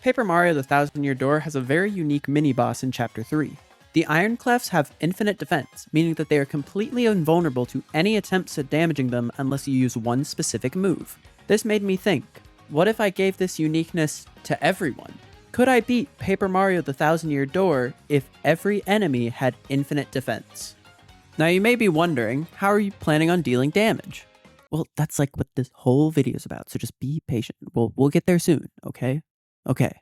Paper Mario the Thousand Year Door has a very unique mini-boss in Chapter 3. The Iron Clefs have infinite defense, meaning that they are completely invulnerable to any attempts at damaging them unless you use one specific move. This made me think, what if I gave this uniqueness to everyone? Could I beat Paper Mario the Thousand Year Door if every enemy had infinite defense? Now you may be wondering, how are you planning on dealing damage? Well, that's like what this whole video is about, so just be patient. We'll get there soon, okay? Okay.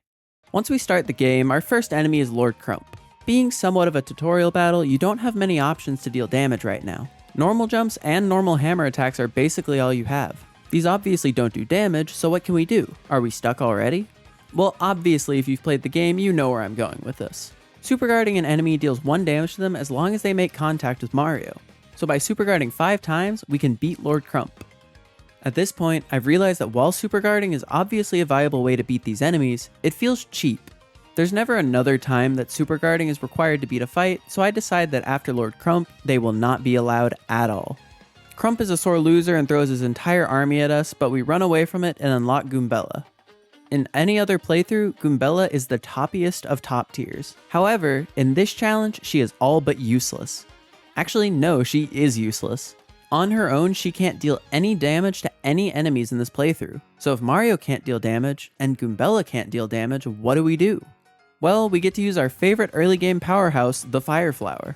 Once we start the game, our first enemy is Lord Crump. Being somewhat of a tutorial battle, you don't have many options to deal damage right now. Normal jumps and normal hammer attacks are basically all you have. These obviously don't do damage, so what can we do? Are we stuck already? Well, obviously if you've played the game, you know where I'm going with this. Super guarding an enemy deals 1 damage to them as long as they make contact with Mario. So by super guarding 5 times, we can beat Lord Crump. At this point, I've realized that while super guarding is obviously a viable way to beat these enemies, it feels cheap. There's never another time that super guarding is required to beat a fight, so I decide that after Lord Crump, they will not be allowed at all. Crump is a sore loser and throws his entire army at us, but we run away from it and unlock Goombella. In any other playthrough, Goombella is the toppiest of top tiers. However, in this challenge, she is all but useless. Actually, no, she is useless. On her own, she can't deal any damage to any enemies in this playthrough. So if Mario can't deal damage, and Goombella can't deal damage, what do we do? Well, we get to use our favorite early game powerhouse, the Fire Flower.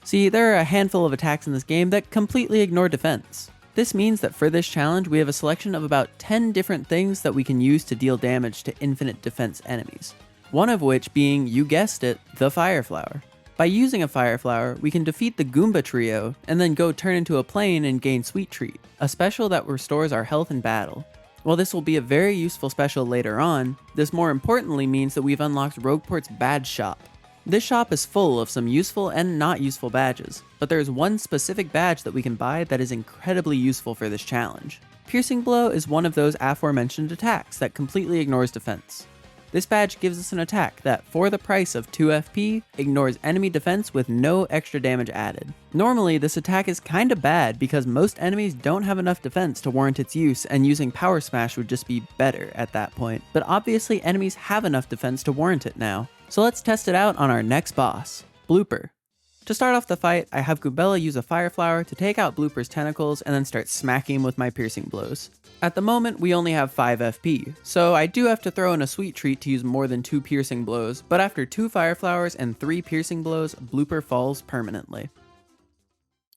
See, there are a handful of attacks in this game that completely ignore defense. This means that for this challenge, we have a selection of about 10 different things that we can use to deal damage to infinite defense enemies. One of which being, you guessed it, the Fire Flower. By using a Fire Flower, we can defeat the Goomba trio, and then go turn into a plane and gain Sweet Treat, a special that restores our health in battle. While this will be a very useful special later on, this more importantly means that we've unlocked Rogueport's Badge Shop. This shop is full of some useful and not useful badges, but there is one specific badge that we can buy that is incredibly useful for this challenge. Piercing Blow is one of those aforementioned attacks that completely ignores defense. This badge gives us an attack that, for the price of 2 FP, ignores enemy defense with no extra damage added. Normally, this attack is kinda bad because most enemies don't have enough defense to warrant its use, and using Power Smash would just be better at that point. But obviously enemies have enough defense to warrant it now. So let's test it out on our next boss, Blooper. To start off the fight, I have Goombella use a Fire Flower to take out Blooper's tentacles and then start smacking him with my piercing blows. At the moment, we only have 5 FP, so I do have to throw in a Sweet Treat to use more than 2 piercing blows, but after 2 Fire Flowers and 3 piercing blows, Blooper falls permanently.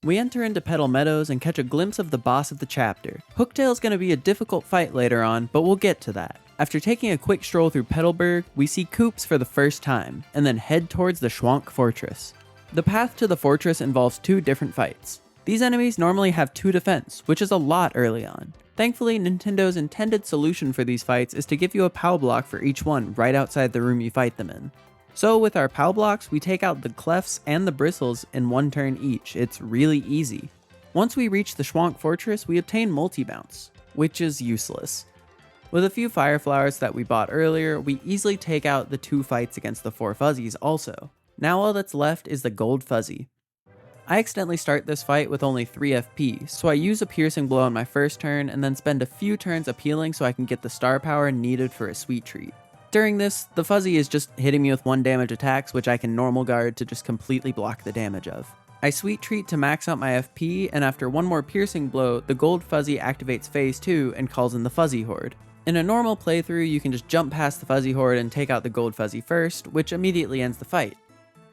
We enter into Petal Meadows and catch a glimpse of the boss of the chapter. Hooktail's gonna be a difficult fight later on, but we'll get to that. After taking a quick stroll through Petalburg, we see Koops for the first time, and then head towards the Schwank Fortress. The path to the fortress involves 2 different fights. These enemies normally have 2 defense, which is a lot early on. Thankfully, Nintendo's intended solution for these fights is to give you a POW block for each one right outside the room you fight them in. So with our POW blocks, we take out the Clefs and the Bristles in 1 turn each. It's really easy. Once we reach the Schwank Fortress, we obtain Multi-Bounce, which is useless. With a few Fire Flowers that we bought earlier, we easily take out the 2 fights against the 4 Fuzzies also. Now all that's left is the Gold Fuzzy. I accidentally start this fight with only 3 FP, so I use a Piercing Blow on my first turn and then spend a few turns appealing so I can get the star power needed for a Sweet Treat. During this, the Fuzzy is just hitting me with 1 damage attacks, which I can normal guard to just completely block the damage of. I Sweet Treat to max out my FP, and after 1 more Piercing Blow, the Gold Fuzzy activates Phase 2 and calls in the Fuzzy Horde. In a normal playthrough, you can just jump past the Fuzzy Horde and take out the Gold Fuzzy first, which immediately ends the fight.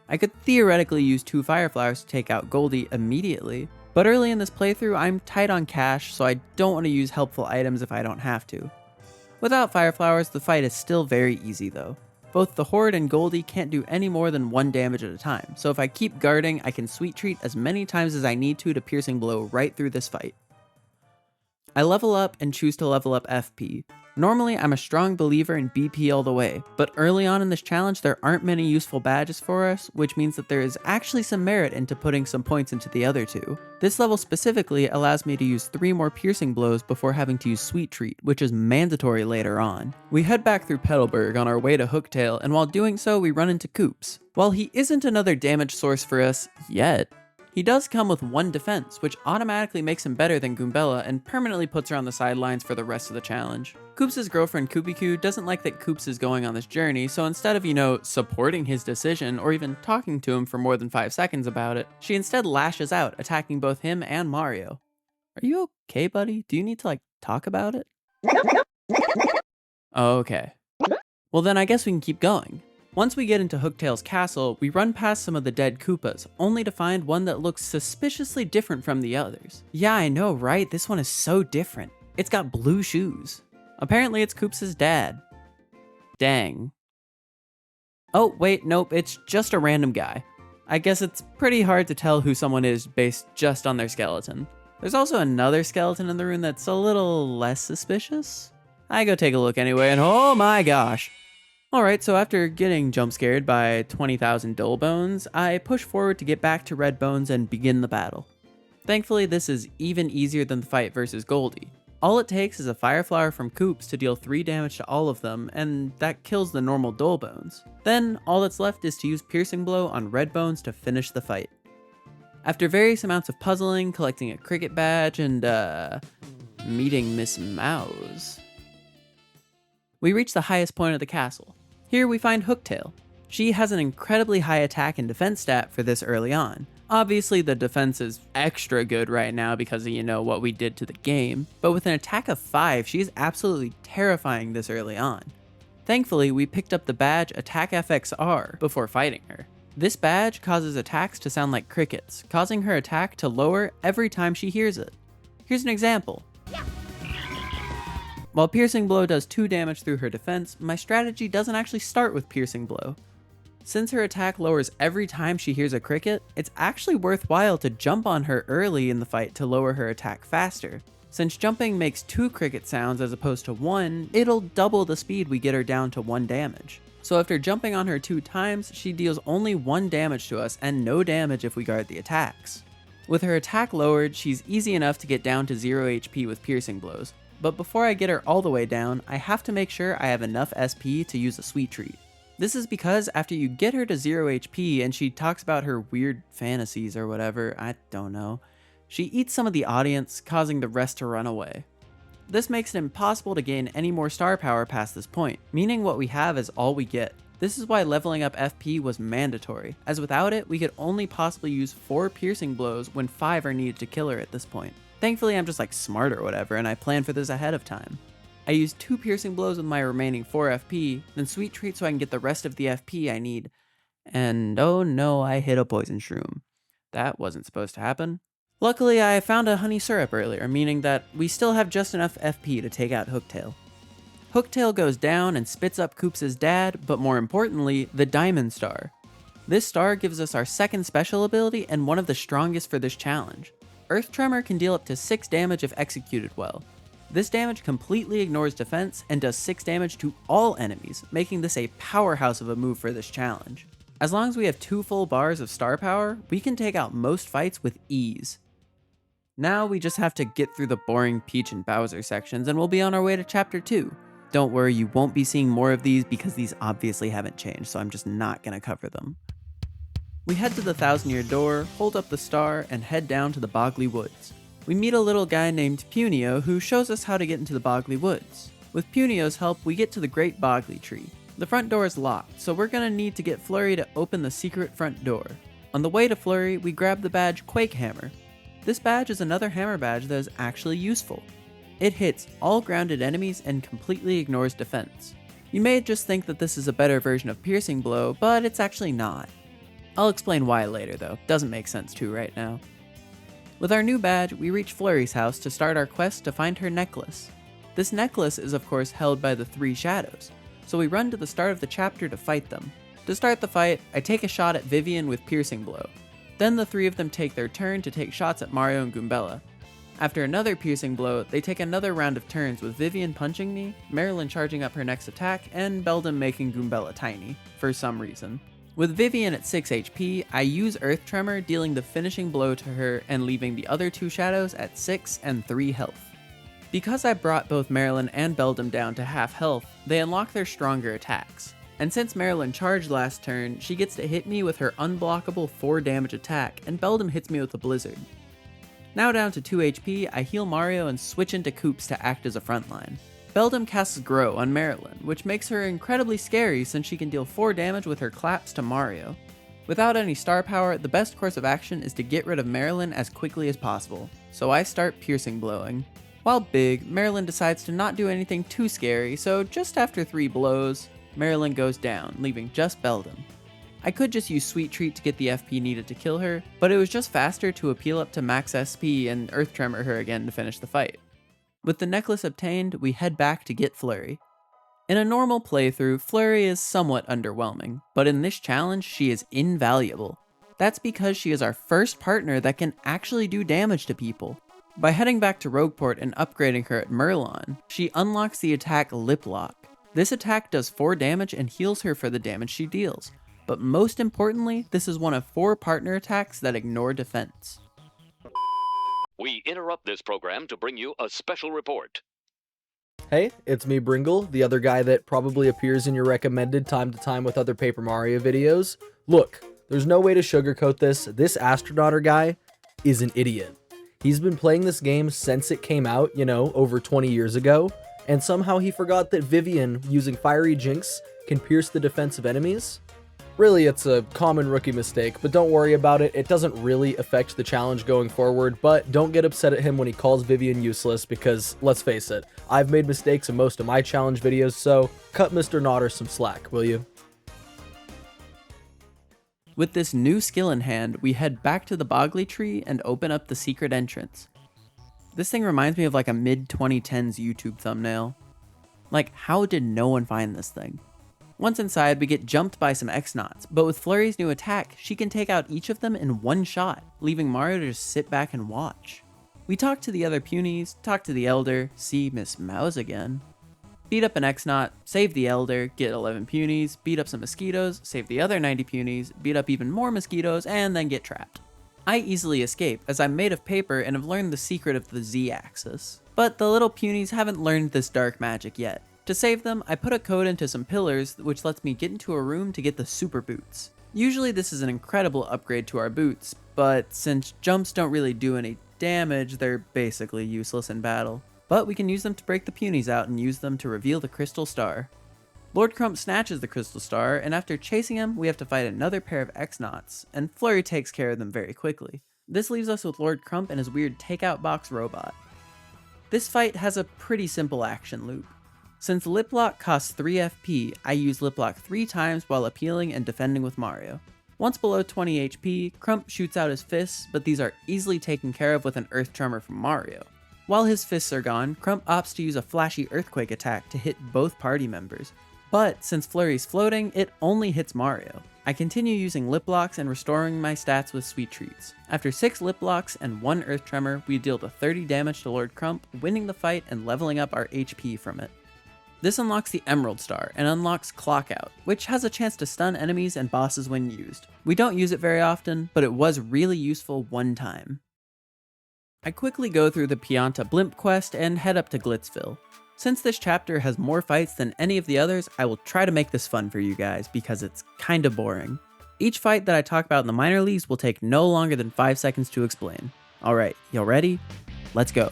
I could theoretically use 2 Fire Flowers to take out Goldie immediately, but early in this playthrough I'm tight on cash, so I don't want to use helpful items if I don't have to. Without Fire Flowers, the fight is still very easy though. Both the Horde and Goldie can't do any more than 1 damage at a time, so if I keep guarding, I can Sweet Treat as many times as I need to Piercing Blow right through this fight. I level up and choose to level up FP. Normally, I'm a strong believer in BP all the way, but early on in this challenge there aren't many useful badges for us, which means that there is actually some merit into putting some points into the other 2. This level specifically allows me to use 3 more Piercing Blows before having to use Sweet Treat, which is mandatory later on. We head back through Petalburg on our way to Hooktail, and while doing so we run into Koops. While he isn't another damage source for us yet, He does come with 1 defense, which automatically makes him better than Goombella and permanently puts her on the sidelines for the rest of the challenge. Koops' girlfriend Koopy doesn't like that Koops is going on this journey, so instead of, supporting his decision or even talking to him for more than 5 seconds about it, she instead lashes out, attacking both him and Mario. Are you okay, buddy? Do you need to, talk about it? Okay. Well then I guess we can keep going. Once we get into Hooktail's castle, we run past some of the dead Koopas, only to find one that looks suspiciously different from the others. Yeah, I know, right? This one is so different. It's got blue shoes. Apparently it's Koops' dad. Dang. Oh, wait, nope, it's just a random guy. I guess it's pretty hard to tell who someone is based just on their skeleton. There's also another skeleton in the room that's a little less suspicious. I go take a look anyway, and oh my gosh. Alright, so after getting jump scared by 20,000 dull bones, I push forward to get back to red bones and begin the battle. Thankfully, this is even easier than the fight versus Goldie. All it takes is a fire flower from Koops to deal 3 damage to all of them, and that kills the normal dull bones. Then, all that's left is to use piercing blow on red bones to finish the fight. After various amounts of puzzling, collecting a cricket badge, and meeting Miss Mouse, we reach the highest point of the castle. Here we find Hooktail. She has an incredibly high attack and defense stat for this early on. Obviously the defense is extra good right now because of, what we did to the game, but with an attack of 5, she's absolutely terrifying this early on. Thankfully, we picked up the badge Attack FXR before fighting her. This badge causes attacks to sound like crickets, causing her attack to lower every time she hears it. Here's an example. While Piercing Blow does 2 damage through her defense, my strategy doesn't actually start with Piercing Blow. Since her attack lowers every time she hears a cricket, it's actually worthwhile to jump on her early in the fight to lower her attack faster. Since jumping makes 2 cricket sounds as opposed to 1, it'll double the speed we get her down to 1 damage. So after jumping on her 2 times, she deals only 1 damage to us and no damage if we guard the attacks. With her attack lowered, she's easy enough to get down to 0 HP with piercing blows. But before I get her all the way down, I have to make sure I have enough SP to use a sweet treat. This is because after you get her to 0 HP and she talks about her weird fantasies or whatever, I don't know, she eats some of the audience, causing the rest to run away. This makes it impossible to gain any more star power past this point, meaning what we have is all we get. This is why leveling up FP was mandatory, as without it, we could only possibly use 4 piercing blows when 5 are needed to kill her at this point. Thankfully, I'm just smart or whatever, and I planned for this ahead of time. I used 2 piercing blows with my remaining 4 FP, then sweet treat so I can get the rest of the FP I need. And oh no, I hit a poison shroom. That wasn't supposed to happen. Luckily, I found a honey syrup earlier, meaning that we still have just enough FP to take out Hooktail. Hooktail goes down and spits up Koops' dad, but more importantly, the Diamond Star. This star gives us our 2nd special ability and one of the strongest for this challenge. Earth Tremor can deal up to 6 damage if executed well. This damage completely ignores defense and does 6 damage to all enemies, making this a powerhouse of a move for this challenge. As long as we have 2 full bars of star power, we can take out most fights with ease. Now we just have to get through the boring Peach and Bowser sections and we'll be on our way to Chapter 2. Don't worry, you won't be seeing more of these because these obviously haven't changed, so I'm just not going to cover them. We head to the 1,000-Year Door, hold up the star, and head down to the Boggly Woods. We meet a little guy named Punio who shows us how to get into the Boggly Woods. With Punio's help, we get to the Great Boggly Tree. The front door is locked, so we're gonna need to get Flurry to open the secret front door. On the way to Flurry, we grab the badge Quake Hammer. This badge is another hammer badge that is actually useful. It hits all grounded enemies and completely ignores defense. You may just think that this is a better version of Piercing Blow, but it's actually not. I'll explain why later though, doesn't make sense to right now. With our new badge, we reach Flurry's house to start our quest to find her necklace. This necklace is of course held by the 3 shadows, so we run to the start of the chapter to fight them. To start the fight, I take a shot at Vivian with Piercing Blow. Then the 3 of them take their turn to take shots at Mario and Goombella. After another Piercing Blow, they take another round of turns with Vivian punching me, Marilyn charging up her next attack, and Beldum making Goombella tiny, for some reason. With Vivian at 6 HP, I use Earth Tremor, dealing the finishing blow to her and leaving the other 2 shadows at 6 and 3 health. Because I brought both Marilyn and Beldum down to half health, they unlock their stronger attacks. And since Marilyn charged last turn, she gets to hit me with her unblockable 4 damage attack, and Beldam hits me with a blizzard. Now down to 2 HP, I heal Mario and switch into Koops to act as a frontline. Beldam casts Grow on Marilyn, which makes her incredibly scary since she can deal 4 damage with her claps to Mario. Without any star power, the best course of action is to get rid of Marilyn as quickly as possible, so I start Piercing Blowing. While big, Marilyn decides to not do anything too scary, so just after 3 blows, Marilyn goes down, leaving just Beldam. I could just use Sweet Treat to get the FP needed to kill her, but it was just faster to appeal up to max SP and Earth Tremor her again to finish the fight. With the necklace obtained, we head back to get Flurry. In a normal playthrough, Flurry is somewhat underwhelming, but in this challenge, she is invaluable. That's because she is our first partner that can actually do damage to people. By heading back to Rogueport and upgrading her at Merlon, she unlocks the attack Lip Lock. This attack does 4 damage and heals her for the damage she deals, but most importantly, this is one of 4 partner attacks that ignore defense. We interrupt this program to bring you a special report. Hey, it's me, Bringle, the other guy that probably appears in your recommended time to time with other Paper Mario videos. Look, there's no way to sugarcoat this. This astronauter guy is an idiot. He's been playing this game since it came out, over 20 years ago, and somehow he forgot that Vivian, using Fiery Jinx, can pierce the defense of enemies. Really, it's a common rookie mistake, but don't worry about it. It doesn't really affect the challenge going forward, but don't get upset at him when he calls Vivian useless because, let's face it, I've made mistakes in most of my challenge videos, so cut Mr. Nodder some slack, will you? With this new skill in hand, we head back to the Bogley Tree and open up the secret entrance. This thing reminds me of like a mid-2010s YouTube thumbnail. Like, how did no one find this thing? Once inside, we get jumped by some X-Nauts, but with Flurry's new attack, she can take out each of them in one shot, leaving Mario to just sit back and watch. We talk to the other Punies, talk to the Elder, see Miss Mouse again, beat up an X-Naut, save the Elder, get 11 Punies, beat up some mosquitoes, save the other 90 Punies, beat up even more mosquitoes, and then get trapped. I easily escape, as I'm made of paper and have learned the secret of the Z-axis. But the little Punies haven't learned this dark magic yet. To save them, I put a code into some pillars, which lets me get into a room to get the super boots. Usually this is an incredible upgrade to our boots, but since jumps don't really do any damage, they're basically useless in battle. But we can use them to break the Punies out and use them to reveal the Crystal Star. Lord Crump snatches the Crystal Star, and after chasing him, we have to fight another pair of X-Nauts, and Flurry takes care of them very quickly. This leaves us with Lord Crump and his weird takeout box robot. This fight has a pretty simple action loop. Since Lip Lock costs 3 FP, I use Lip Lock 3 times while appealing and defending with Mario. Once below 20 HP, Crump shoots out his fists, but these are easily taken care of with an Earth Tremor from Mario. While his fists are gone, Crump opts to use a flashy Earthquake attack to hit both party members. But since Flurry's floating, it only hits Mario. I continue using Lip Locks and restoring my stats with Sweet Treats. After 6 Lip Locks and 1 Earth Tremor, we deal the 30 damage to Lord Crump, winning the fight and leveling up our HP from it. This unlocks the Emerald Star and unlocks Clock Out, which has a chance to stun enemies and bosses when used. We don't use it very often, but it was really useful one time. I quickly go through the Pianta Blimp quest and head up to Glitzville. Since this chapter has more fights than any of the others, I will try to make this fun for you guys because it's kinda boring. Each fight that I talk about in the minor leagues will take no longer than 5 seconds to explain. Alright, y'all ready? Let's go.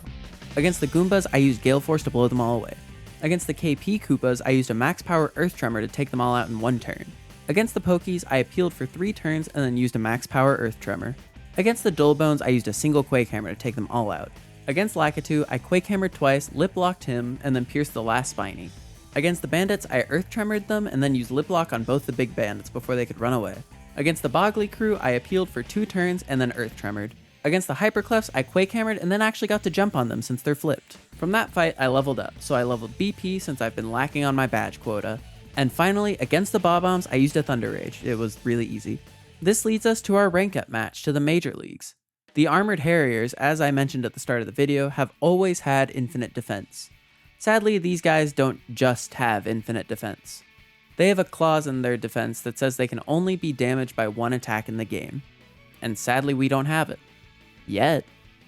Against the Goombas, I used Gale Force to blow them all away. Against the KP Koopas, I used a max power Earth Tremor to take them all out in 1 turn. Against the Pokies, I appealed for 3 turns and then used a max power Earth Tremor. Against the Dullbones, I used a single Quake Hammer to take them all out. Against Lakitu, I Quake Hammered twice, Lip Locked him, and then pierced the last Spiny. Against the Bandits, I Earth Tremored them and then used Lip Lock on both the big bandits before they could run away. Against the Bogley crew, I appealed for 2 turns and then Earth Tremored. Against the Hyperclefs, I Quake Hammered and then actually got to jump on them since they're flipped. From that fight, I leveled up, so I leveled BP since I've been lacking on my badge quota. And finally, against the Bob-Ombs, I used a Thunder Rage. It was really easy. This leads us to our rank up match to the Major Leagues. The Armored Harriers, as I mentioned at the start of the video, have always had infinite defense. Sadly, these guys don't just have infinite defense. They have a clause in their defense that says they can only be damaged by 1 attack in the game. And sadly, we don't have it. Yet.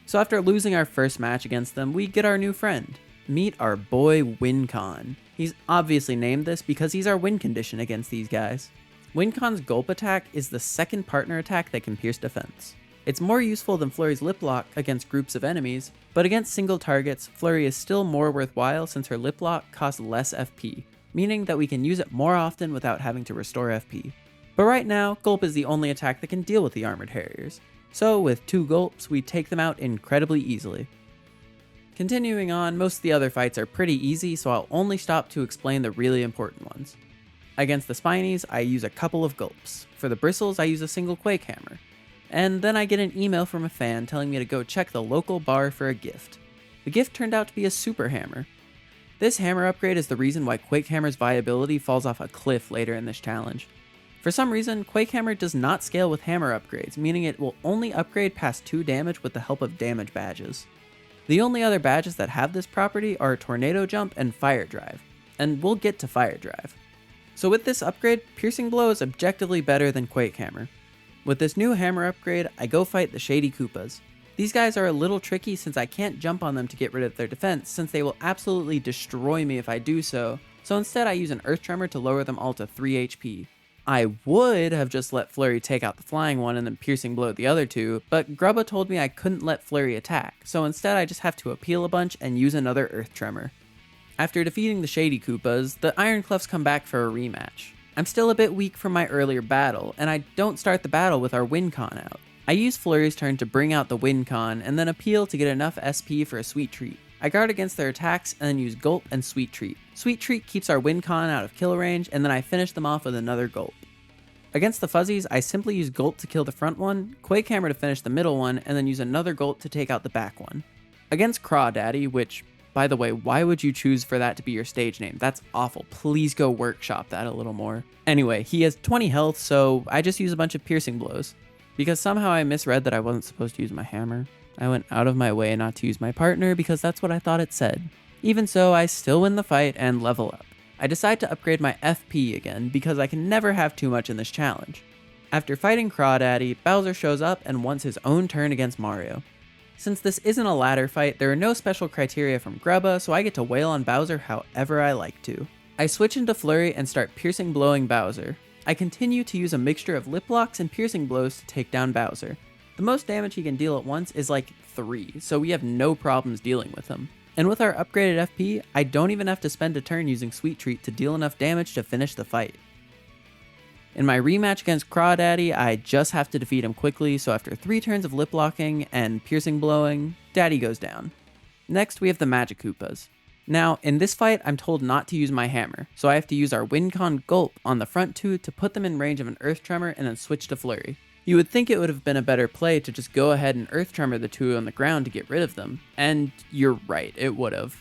So after losing our first match against them, we get our new friend, Meet our boy WinCon. He's obviously named this because he's our win condition against these guys. WinCon's gulp attack is the second partner attack that can pierce defense. It's more useful than Flurry's lip lock against groups of enemies, but against single targets, Flurry is still more worthwhile since her lip lock costs less FP, meaning that we can use it more often without having to restore FP. But right now, Gulp is the only attack that can deal with the Armored Harriers, so with 2 Gulps, we take them out incredibly easily. Continuing on, most of the other fights are pretty easy, so I'll only stop to explain the really important ones. Against the Spinies, I use a couple of Gulps. For the Bristles, I use a single Quake Hammer. And then I get an email from a fan telling me to go check the local bar for a gift. The gift turned out to be a Super Hammer. This hammer upgrade is the reason why Quake Hammer's viability falls off a cliff later in this challenge. For some reason, Quake Hammer does not scale with hammer upgrades, meaning it will only upgrade past 2 damage with the help of damage badges. The only other badges that have this property are Tornado Jump and Fire Drive, and we'll get to Fire Drive. So with this upgrade, Piercing Blow is objectively better than Quake Hammer. With this new hammer upgrade, I go fight the Shady Koopas. These guys are a little tricky since I can't jump on them to get rid of their defense, since they will absolutely destroy me if I do so instead I use an Earth Tremor to lower them all to 3 HP. I would have just let Flurry take out the flying one and then Piercing Blow the other 2, but Grubba told me I couldn't let Flurry attack, so instead I just have to appeal a bunch and use another Earth Tremor. After defeating the Shady Koopas, the Iron Clefs come back for a rematch. I'm still a bit weak from my earlier battle, and I don't start the battle with our WinCon out. I use Flurry's turn to bring out the WinCon, and then appeal to get enough SP for a Sweet Treat. I guard against their attacks, and then use Gulp and Sweet Treat. Sweet Treat keeps our WinCon out of kill range, and then I finish them off with another Gulp. Against the Fuzzies, I simply use Gulp to kill the front one, Quake Hammer to finish the middle one, and then use another Gulp to take out the back one. Against Crawdaddy, which, by the way, why would you choose for that to be your stage name? That's awful. Please go workshop that a little more. Anyway, he has 20 health, so I just use a bunch of Piercing Blows. Because somehow I misread that I wasn't supposed to use my hammer, I went out of my way not to use my partner because that's what I thought it said. Even so, I still win the fight and level up. I decide to upgrade my FP again because I can never have too much in this challenge. After fighting Crawdaddy, Bowser shows up and wants his own turn against Mario. Since this isn't a ladder fight, there are no special criteria from Grubba, so I get to wail on Bowser however I like to. I switch into Flurry and start Piercing Blowing Bowser. I continue to use a mixture of Lip Locks and Piercing Blows to take down Bowser. The most damage he can deal at once is like 3, so we have no problems dealing with him. And with our upgraded FP, I don't even have to spend a turn using Sweet Treat to deal enough damage to finish the fight. In my rematch against Crawdaddy, I just have to defeat him quickly, so after 3 turns of lip locking and piercing blowing, Daddy goes down. Next, we have the Magic Koopas. Now, in this fight, I'm told not to use my hammer, so I have to use our WinCon Gulp on the front 2 to put them in range of an Earth Tremor and then switch to Flurry. You would think it would have been a better play to just go ahead and Earth Tremor the 2 on the ground to get rid of them, and you're right, it would have.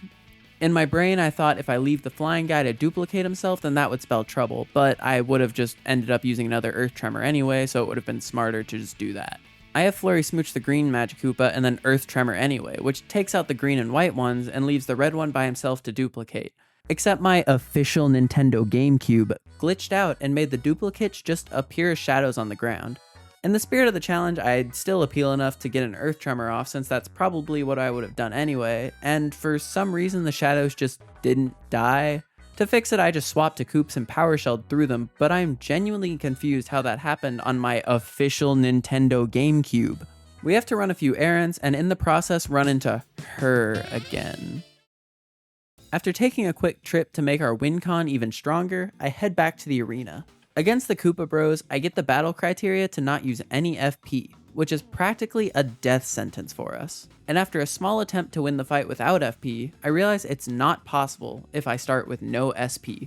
In my brain, I thought if I leave the flying guy to duplicate himself, then that would spell trouble, but I would have just ended up using another Earth Tremor anyway, so it would have been smarter to just do that. I have Flurry smooch the green Magic Koopa and then Earth Tremor anyway, which takes out the green and white ones and leaves the red one by himself to duplicate. Except my official Nintendo GameCube glitched out and made the duplicates just appear as shadows on the ground. In the spirit of the challenge, I'd still appeal enough to get an Earth Tremor off since that's probably what I would have done anyway, and for some reason the shadows just didn't die. To fix it, I just swapped to Koops and Power Shelled through them, but I'm genuinely confused how that happened on my official Nintendo GameCube. We have to run a few errands, and in the process run into her again. After taking a quick trip to make our WinCon even stronger, I head back to the arena. Against the Koopa Bros, I get the battle criteria to not use any FP, which is practically a death sentence for us. And after a small attempt to win the fight without FP, I realize it's not possible if I start with no SP.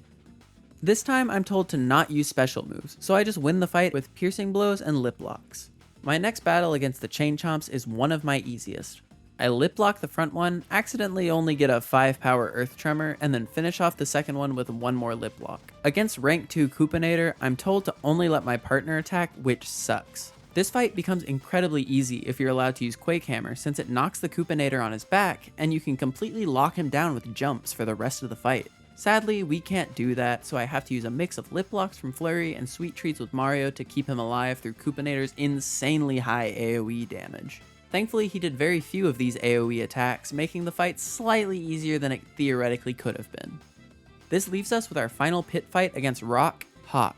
This time I'm told to not use special moves, so I just win the fight with piercing blows and lip locks. My next battle against the Chain Chomps is one of my easiest. I lip lock the front one, accidentally only get a 5 power Earth Tremor, and then finish off the second one with 1 more lip lock. Against rank 2 Koopinator, I'm told to only let my partner attack, which sucks. This fight becomes incredibly easy if you're allowed to use Quake Hammer, since it knocks the Koopinator on his back, and you can completely lock him down with jumps for the rest of the fight. Sadly, we can't do that, so I have to use a mix of lip locks from Flurry and Sweet Treats with Mario to keep him alive through Koopinator's insanely high AoE damage. Thankfully, he did very few of these AoE attacks, making the fight slightly easier than it theoretically could have been. This leaves us with our final pit fight against Rock Hawk.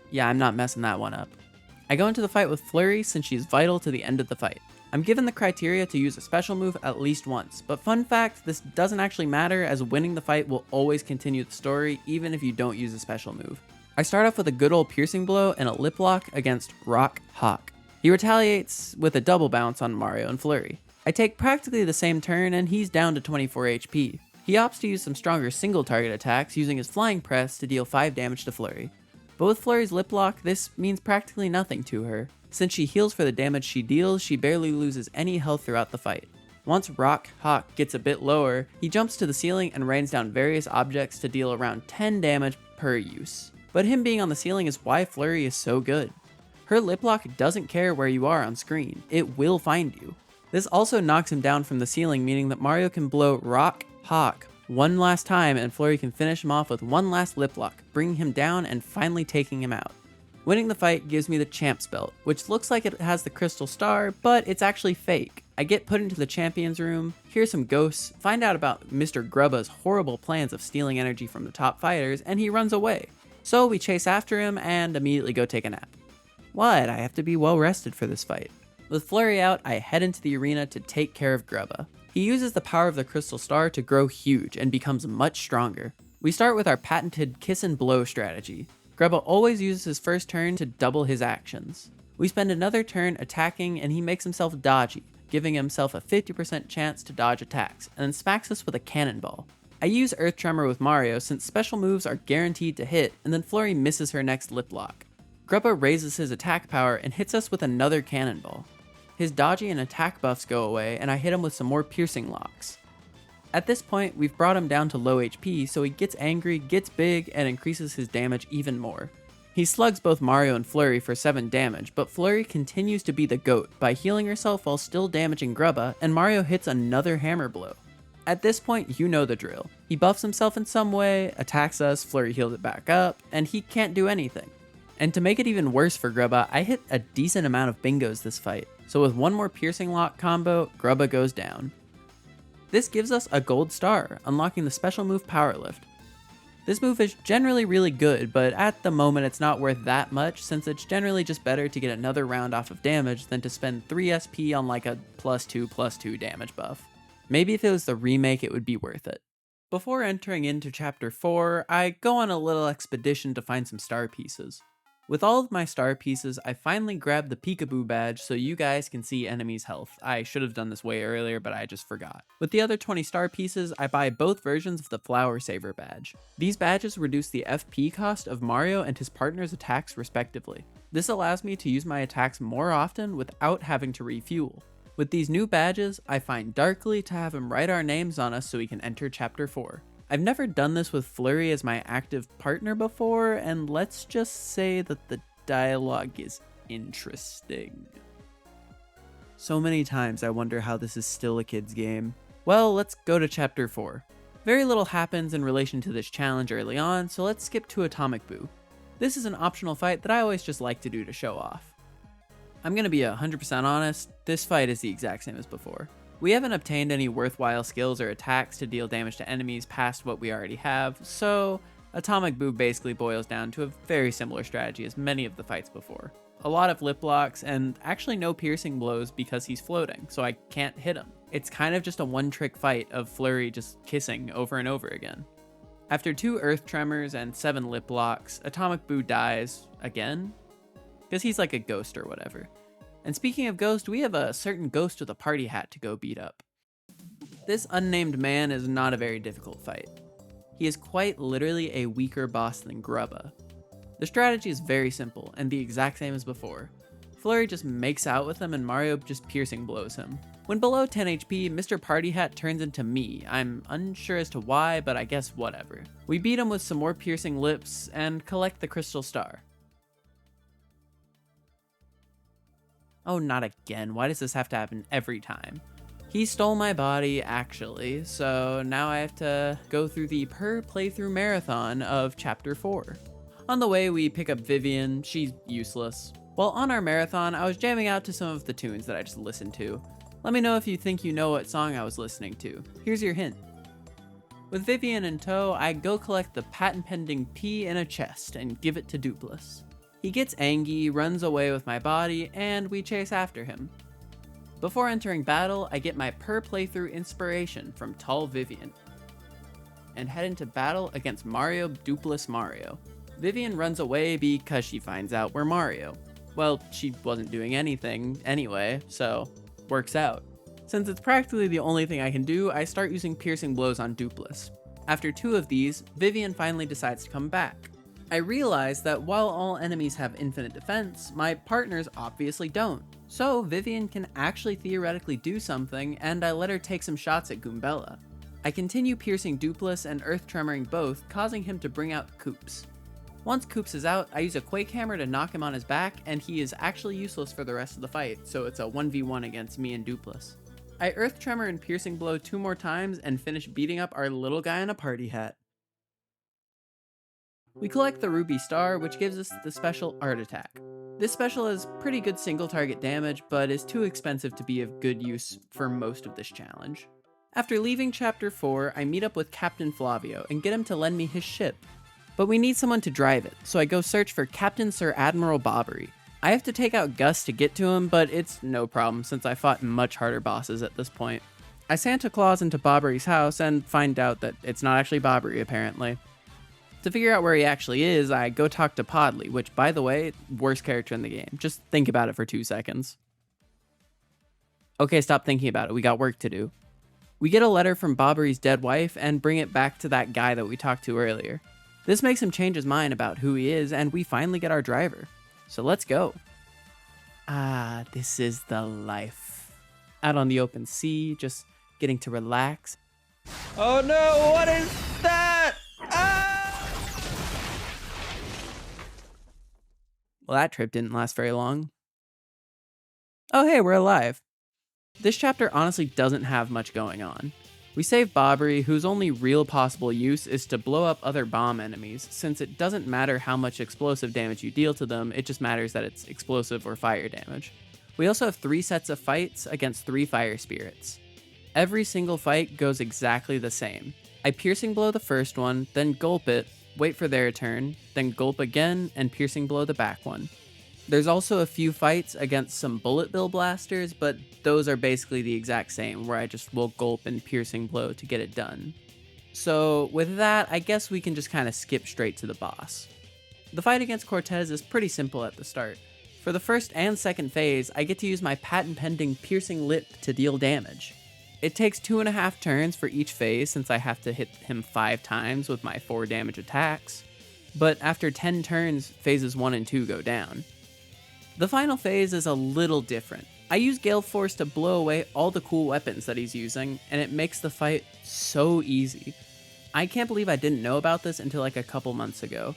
Yeah, I'm not messing that one up. I go into the fight with Flurry since she's vital to the end of the fight. I'm given the criteria to use a special move at least once, but fun fact, this doesn't actually matter as winning the fight will always continue the story even if you don't use a special move. I start off with a good old piercing blow and a lip lock against Rock Hawk. He retaliates with a double bounce on Mario and Flurry. I take practically the same turn and he's down to 24 HP. He opts to use some stronger single target attacks using his flying press to deal 5 damage to Flurry. But with Flurry's lip lock, this means practically nothing to her. Since she heals for the damage she deals, she barely loses any health throughout the fight. Once Rock Hawk gets a bit lower, he jumps to the ceiling and rains down various objects to deal around 10 damage per use. But him being on the ceiling is why Flurry is so good. Her lip lock doesn't care where you are on screen, it will find you. This also knocks him down from the ceiling, meaning that Mario can blow Rock Hawk one last time and Flurry can finish him off with one last lip lock, bringing him down and finally taking him out. Winning the fight gives me the Champ's Belt, which looks like it has the crystal star, but it's actually fake. I get put into the champions room, hear some ghosts, find out about Mr. Grubba's horrible plans of stealing energy from the top fighters, and he runs away. So we chase after him and immediately go take a nap. What? I have to be well rested for this fight. With Flurry out, I head into the arena to take care of Grubba. He uses the power of the crystal star to grow huge and becomes much stronger. We start with our patented kiss and blow strategy. Grubba always uses his first turn to double his actions. We spend another turn attacking and he makes himself dodgy, giving himself a 50% chance to dodge attacks, and then smacks us with a cannonball. I use Earth Tremor with Mario since special moves are guaranteed to hit, and then Flurry misses her next lip lock. Grubba raises his attack power and hits us with another cannonball. His dodgy and attack buffs go away, and I hit him with some more piercing locks. At this point, we've brought him down to low HP, so he gets angry, gets big, and increases his damage even more. He slugs both Mario and Flurry for 7 damage, but Flurry continues to be the GOAT by healing herself while still damaging Grubba, and Mario hits another hammer blow. At this point, you know the drill. He buffs himself in some way, attacks us, Flurry heals it back up, and he can't do anything. And to make it even worse for Grubba, I hit a decent amount of bingos this fight, so with one more piercing lock combo, Grubba goes down. This gives us a gold star, unlocking the special move Power Lift. This move is generally really good, but at the moment it's not worth that much since it's generally just better to get another round off of damage than to spend 3 SP on like a +2/+2 damage buff. Maybe if it was the remake it would be worth it. Before entering into chapter 4, I go on a little expedition to find some star pieces. With all of my star pieces, I finally grabbed the Peekaboo badge so you guys can see enemies' health. I should have done this way earlier, but I just forgot. With the other 20 star pieces, I buy both versions of the Flower Saver badge. These badges reduce the FP cost of Mario and his partner's attacks respectively. This allows me to use my attacks more often without having to refuel. With these new badges, I find Darkly to have him write our names on us so we can enter chapter 4. I've never done this with Flurry as my active partner before, and let's just say that the dialogue is interesting. So many times I wonder how this is still a kid's game. Well, let's go to chapter 4. Very little happens in relation to this challenge early on, so let's skip to Atomic Boo. This is an optional fight that I always just like to do to show off. I'm gonna be 100% honest, this fight is the exact same as before. We haven't obtained any worthwhile skills or attacks to deal damage to enemies past what we already have, so Atomic Boo basically boils down to a very similar strategy as many of the fights before. A lot of lip locks and actually no piercing blows because he's floating, so I can't hit him. It's kind of just a one-trick fight of Flurry just kissing over and over again. After 2 Earth Tremors and 7 lip locks, Atomic Boo dies again? Because he's like a ghost or whatever. And speaking of ghost, we have a certain ghost with a party hat to go beat up. This unnamed man is not a very difficult fight. He is quite literally a weaker boss than Grubba. The strategy is very simple and the exact same as before. Flurry just makes out with him and Mario just piercing blows him. When below 10 HP, Mr. Party Hat turns into me. I'm unsure as to why, but I guess whatever. We beat him with some more piercing lips and collect the crystal star. Oh, not again. Why does this have to happen every time? He stole my body, actually, so now I have to go through the per playthrough marathon of chapter 4. On the way, we pick up Vivian. She's useless. While on our marathon, I was jamming out to some of the tunes that I just listened to. Let me know if you think you know what song I was listening to. Here's your hint. With Vivian in tow, I go collect the patent-pending P in a chest and give it to Dupless. He gets angry, runs away with my body, and we chase after him. Before entering battle, I get my per playthrough inspiration from Tall Vivian and head into battle against Mario Dupless Mario. Vivian runs away because she finds out we're Mario. Well, she wasn't doing anything anyway, so works out. Since it's practically the only thing I can do, I start using piercing blows on Dupless. After 2 of these, Vivian finally decides to come back. I realize that while all enemies have infinite defense, my partners obviously don't. So Vivian can actually theoretically do something, and I let her take some shots at Goombella. I continue piercing Dupless and earth tremoring both, causing him to bring out Koops. Once Koops is out, I use a Quake Hammer to knock him on his back, and he is actually useless for the rest of the fight, so it's a 1v1 against me and Dupless. I earth tremor and piercing blow 2 more times and finish beating up our little guy in a party hat. We collect the Ruby Star, which gives us the special Art Attack. This special is pretty good single target damage, but is too expensive to be of good use for most of this challenge. After leaving Chapter 4, I meet up with Captain Flavio and get him to lend me his ship. But we need someone to drive it, so I go search for Captain Sir Admiral Bobbery. I have to take out Gus to get to him, but it's no problem since I fought much harder bosses at this point. I Santa Claus into Bobbery's house and find out that it's not actually Bobbery apparently. To figure out where he actually is, I go talk to Podley, which, by the way, worst character in the game. Just think about it for 2 seconds. Okay, stop thinking about it. We got work to do. We get a letter from Bobbery's dead wife and bring it back to that guy that we talked to earlier. This makes him change his mind about who he is, and we finally get our driver. So let's go. Ah, this is the life. Out on the open sea, just getting to relax. Oh no, what is that? Ah! Well, that trip didn't last very long. Oh hey, we're alive. This chapter honestly doesn't have much going on. We save Bobbery, whose only real possible use is to blow up other bomb enemies, since it doesn't matter how much explosive damage you deal to them, it just matters that it's explosive or fire damage. We also have 3 sets of fights against 3 fire spirits. Every single fight goes exactly the same. I piercing blow the first one, then gulp it, wait for their turn, then gulp again, and piercing blow the back one. There's also a few fights against some bullet bill blasters, but those are basically the exact same, where I just will gulp and piercing blow to get it done. So with that, I guess we can just kind of skip straight to the boss. The fight against Cortez is pretty simple at the start. For the first and second phase, I get to use my patent-pending piercing lip to deal damage. It takes 2.5 turns for each phase since I have to hit him 5 times with my 4 damage attacks, but after 10 turns, phases 1 and 2 go down. The final phase is a little different. I use Gale Force to blow away all the cool weapons that he's using, and it makes the fight so easy. I can't believe I didn't know about this until like a couple months ago.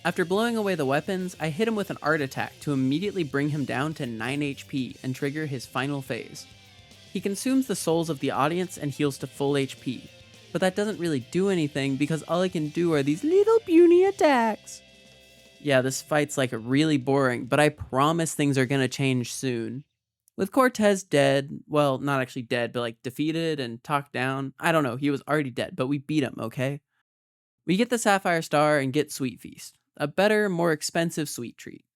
After blowing away the weapons, I hit him with an art attack to immediately bring him down to 9 HP and trigger his final phase. He consumes the souls of the audience and heals to full HP, but that doesn't really do anything because all I can do are these little puny attacks. Yeah, this fight's like really boring, but I promise things are gonna change soon. With Cortez dead, well, not actually dead, but like defeated and talked down. I don't know, he was already dead, but we beat him, okay? We get the Sapphire Star and get Sweet Feast, a better, more expensive sweet treat.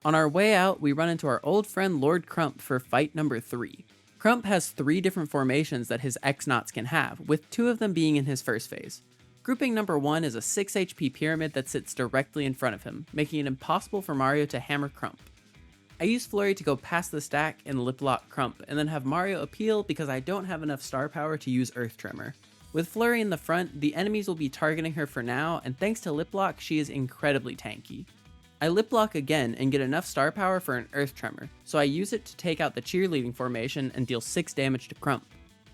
On our way out, we run into our old friend Lord Crump for fight number 3. Crump has 3 different formations that his X-Nauts can have, with 2 of them being in his first phase. Grouping number 1 is a 6 HP pyramid that sits directly in front of him, making it impossible for Mario to hammer Crump. I use Flurry to go past the stack and lip lock Crump, and then have Mario appeal because I don't have enough star power to use Earth Tremor. With Flurry in the front, the enemies will be targeting her for now, and thanks to lip lock, she is incredibly tanky. I lip lock again and get enough star power for an Earth Tremor, so I use it to take out the cheerleading formation and deal 6 damage to Crump.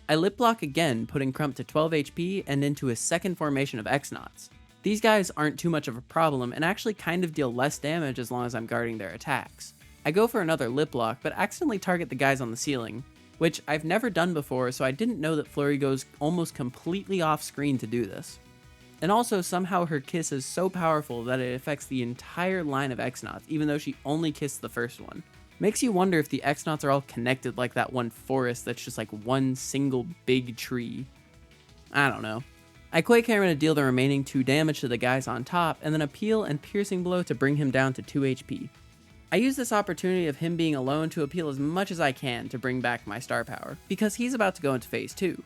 I lip lock again, putting Crump to 12 HP and into his second formation of X-Nauts. These guys aren't too much of a problem and actually kind of deal less damage as long as I'm guarding their attacks. I go for another lip lock, but accidentally target the guys on the ceiling, which I've never done before, so I didn't know that Flurry goes almost completely off screen to do this. And also, somehow her kiss is so powerful that it affects the entire line of X-Nauts, even though she only kissed the first one. Makes you wonder if the X-Nauts are all connected like that one forest that's just like one single big tree. I don't know. I Quake Hammer to deal the remaining 2 damage to the guys on top, and then appeal and piercing blow to bring him down to 2 HP. I use this opportunity of him being alone to appeal as much as I can to bring back my star power, because he's about to go into phase 2.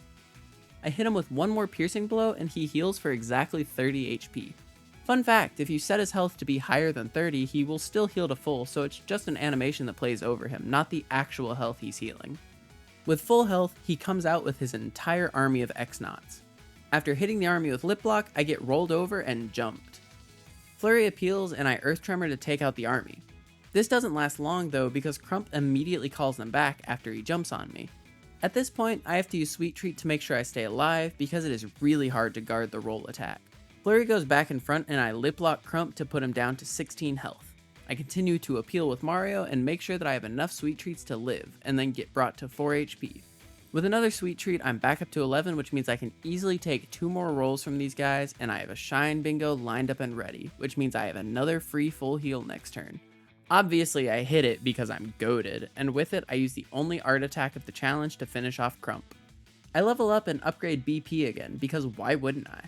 I hit him with 1 more piercing blow and he heals for exactly 30 HP. Fun fact, if you set his health to be higher than 30, he will still heal to full, so it's just an animation that plays over him, not the actual health he's healing. With full health, he comes out with his entire army of X-Nauts. After hitting the army with Lip Lock, I get rolled over and jumped. Flurry appeals and I Earth Tremor to take out the army. This doesn't last long though, because Crump immediately calls them back after he jumps on me. At this point, I have to use Sweet Treat to make sure I stay alive, because it is really hard to guard the roll attack. Flurry goes back in front and I Lip Lock Crump to put him down to 16 health. I continue to appeal with Mario and make sure that I have enough Sweet Treats to live, and then get brought to 4 HP. With another Sweet Treat, I'm back up to 11, which means I can easily take 2 more rolls from these guys, and I have a Shine Bingo lined up and ready, which means I have another free full heal next turn. Obviously, I hit it because I'm goated, and with it, I use the only art attack of the challenge to finish off Crump. I level up and upgrade BP again, because why wouldn't I?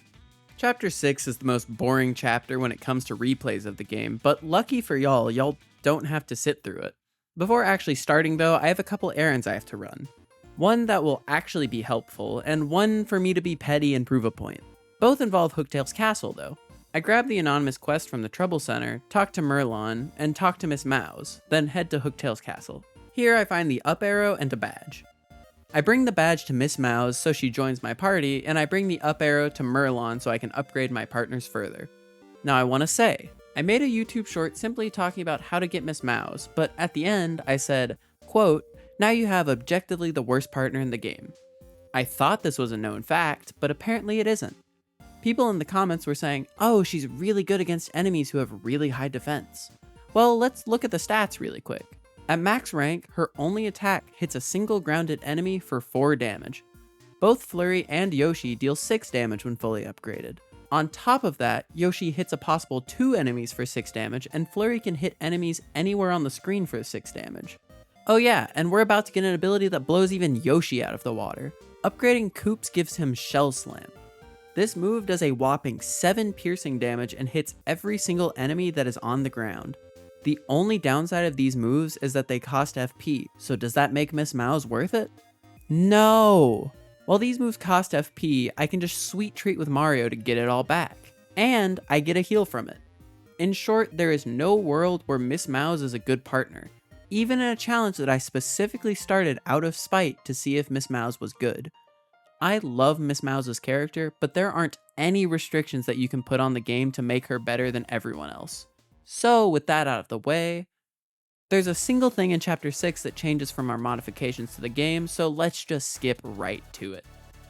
Chapter 6 is the most boring chapter when it comes to replays of the game, but lucky for y'all don't have to sit through it. Before actually starting though, I have a couple errands I have to run. One that will actually be helpful, and one for me to be petty and prove a point. Both involve Hooktail's castle though. I grab the anonymous quest from the Trouble Center, talk to Merlon, and talk to Miss Mouse, then head to Hooktail's castle. Here I find the up arrow and a badge. I bring the badge to Miss Mouse so she joins my party, and I bring the up arrow to Merlon so I can upgrade my partners further. Now I want to say, I made a YouTube short simply talking about how to get Miss Mouse, but at the end I said, quote, "Now you have objectively the worst partner in the game." I thought this was a known fact, but apparently it isn't. People in the comments were saying, oh, she's really good against enemies who have really high defense. Well, let's look at the stats really quick. At max rank, her only attack hits a single grounded enemy for 4 damage. Both Flurry and Yoshi deal 6 damage when fully upgraded. On top of that, Yoshi hits a possible 2 enemies for 6 damage, and Flurry can hit enemies anywhere on the screen for 6 damage. Oh yeah, and we're about to get an ability that blows even Yoshi out of the water. Upgrading Koops gives him Shell Slam. This move does a whopping 7 piercing damage and hits every single enemy that is on the ground. The only downside of these moves is that they cost FP, so does that make Miss Mouse worth it? No! While these moves cost FP, I can just Sweet Treat with Mario to get it all back. And I get a heal from it. In short, there is no world where Miss Mouse is a good partner, even in a challenge that I specifically started out of spite to see if Miss Mouse was good. I love Miss Mouse's character, but there aren't any restrictions that you can put on the game to make her better than everyone else. So with that out of the way, there's a single thing in Chapter 6 that changes from our modifications to the game, so let's just skip right to it.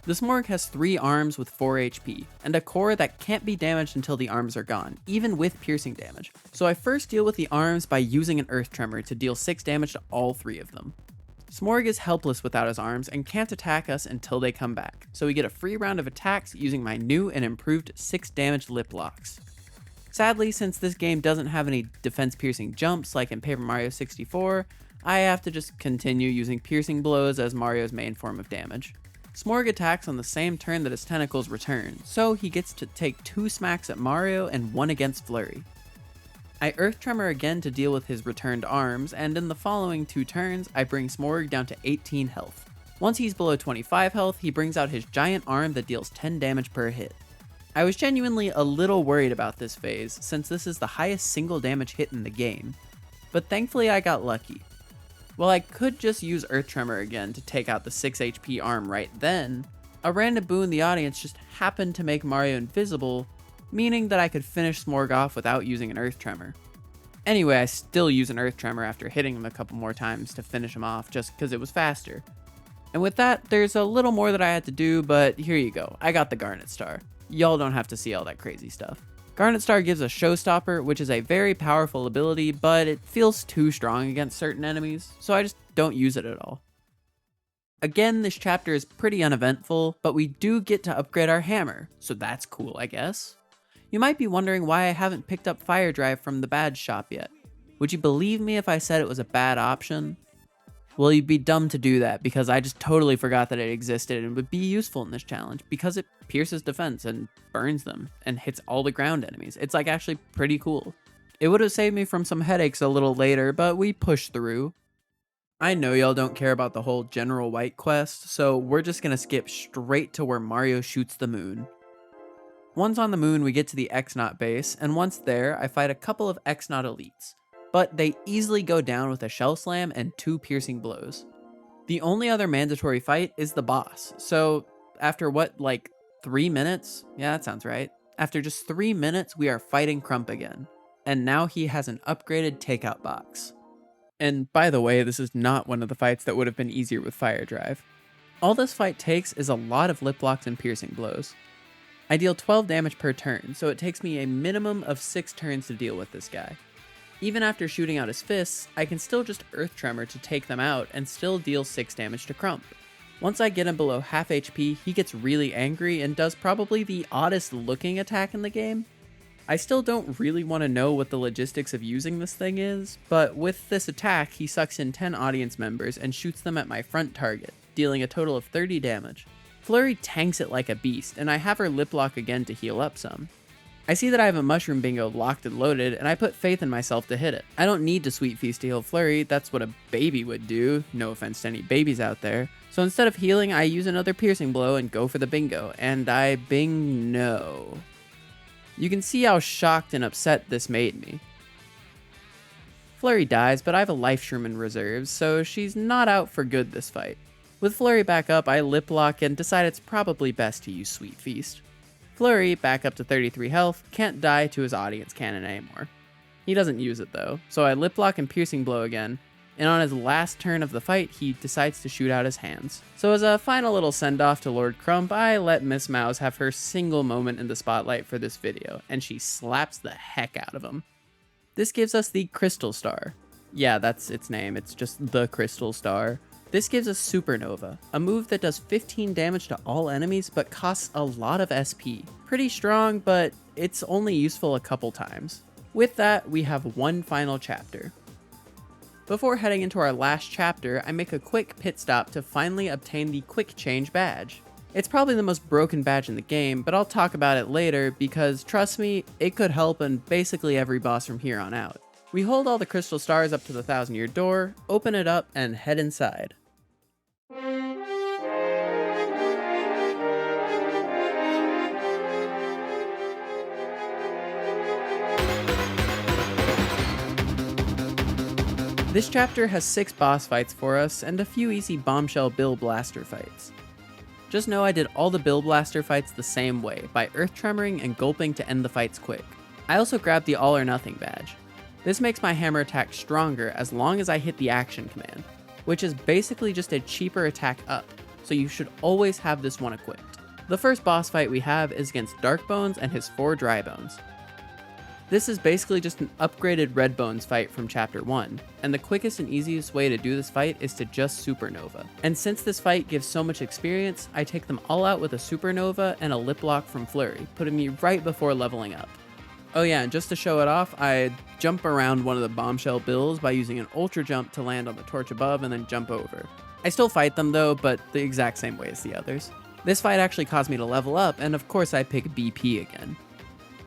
The Smorg has 3 arms with 4 HP, and a core that can't be damaged until the arms are gone, even with piercing damage. So I first deal with the arms by using an Earth Tremor to deal 6 damage to all 3 of them. Smorg is helpless without his arms and can't attack us until they come back, so we get a free round of attacks using my new and improved 6 damage lip locks. Sadly, since this game doesn't have any defense piercing jumps like in Paper Mario 64, I have to just continue using piercing blows as Mario's main form of damage. Smorg attacks on the same turn that his tentacles return, so he gets to take 2 smacks at Mario and 1 against Flurry. I Earth Tremor again to deal with his returned arms, and in the following 2 turns, I bring Smorg down to 18 health. Once he's below 25 health, he brings out his giant arm that deals 10 damage per hit. I was genuinely a little worried about this phase, since this is the highest single damage hit in the game, but thankfully I got lucky. While I could just use Earth Tremor again to take out the 6 HP arm right then, a random boo in the audience just happened to make Mario invisible, meaning that I could finish Smorg off without using an Earth Tremor. Anyway, I still use an Earth Tremor after hitting him a couple more times to finish him off just because it was faster. And with that, there's a little more that I had to do, but here you go, I got the Garnet Star. Y'all don't have to see all that crazy stuff. Garnet Star gives a Showstopper, which is a very powerful ability, but it feels too strong against certain enemies, so I just don't use it at all. Again, this chapter is pretty uneventful, but we do get to upgrade our hammer, so that's cool, I guess. You might be wondering why I haven't picked up Fire Drive from the badge shop yet. Would you believe me if I said it was a bad option? Well, you'd be dumb to do that because I just totally forgot that it existed and would be useful in this challenge because it pierces defense and burns them and hits all the ground enemies. It's like actually pretty cool. It would have saved me from some headaches a little later, but we pushed through. I know y'all don't care about the whole General White quest, so we're just gonna skip straight to where Mario shoots the moon. Once on the moon, we get to the X-Naut base, and once there, I fight a couple of X-Naut elites. But they easily go down with a shell slam and 2 piercing blows. The only other mandatory fight is the boss, so after what, like 3 minutes? Yeah, that sounds right. After just 3 minutes, we are fighting Crump again, and now he has an upgraded takeout box. And by the way, this is not one of the fights that would have been easier with Fire Drive. All this fight takes is a lot of lip locks and piercing blows. I deal 12 damage per turn, so it takes me a minimum of 6 turns to deal with this guy. Even after shooting out his fists, I can still just Earth Tremor to take them out and still deal 6 damage to Crump. Once I get him below half HP, he gets really angry and does probably the oddest looking attack in the game. I still don't really want to know what the logistics of using this thing is, but with this attack, he sucks in 10 audience members and shoots them at my front target, dealing a total of 30 damage. Flurry tanks it like a beast, and I have her lip lock again to heal up some. I see that I have a Mushroom Bingo locked and loaded, and I put faith in myself to hit it. I don't need to Sweet Feast to heal Flurry, that's what a baby would do, no offense to any babies out there. So instead of healing, I use another Piercing Blow and go for the Bingo, and I bing no. You can see how shocked and upset this made me. Flurry dies, but I have a Life Shroom in reserves, so she's not out for good this fight. With Flurry back up, I lip lock and decide it's probably best to use Sweet Feast. Flurry, back up to 33 health, can't die to his audience cannon anymore. He doesn't use it though, so I lip lock and Piercing Blow again, and on his last turn of the fight, he decides to shoot out his hands. So as a final little send-off to Lord Crump, I let Miss Mouse have her single moment in the spotlight for this video, and she slaps the heck out of him. This gives us the Crystal Star. Yeah, that's its name, it's just the Crystal Star. This gives us Supernova, a move that does 15 damage to all enemies but costs a lot of SP. Pretty strong, but it's only useful a couple times. With that, we have one final chapter. Before heading into our last chapter, I make a quick pit stop to finally obtain the Quick Change badge. It's probably the most broken badge in the game, but I'll talk about it later because, trust me, it could help in basically every boss from here on out. We hold all the crystal stars up to the 1,000-year door, open it up, and head inside. This chapter has 6 boss fights for us and a few easy Bombshell Bill Blaster fights. Just know I did all the Bill Blaster fights the same way, by Earth Tremoring and gulping to end the fights quick. I also grabbed the All or Nothing badge. This makes my hammer attack stronger as long as I hit the action command, which is basically just a cheaper attack up, so you should always have this one equipped. The first boss fight we have is against Dark Bones and his 4 Dry Bones. This is basically just an upgraded Red Bones fight from Chapter 1, and the quickest and easiest way to do this fight is to just Supernova. And since this fight gives so much experience, I take them all out with a Supernova and a Lip Lock from Flurry, putting me right before leveling up. Oh yeah, and just to show it off, I jump around one of the Bombshell Bills by using an Ultra Jump to land on the torch above and then jump over. I still fight them though, but the exact same way as the others. This fight actually caused me to level up, and of course I pick BP again.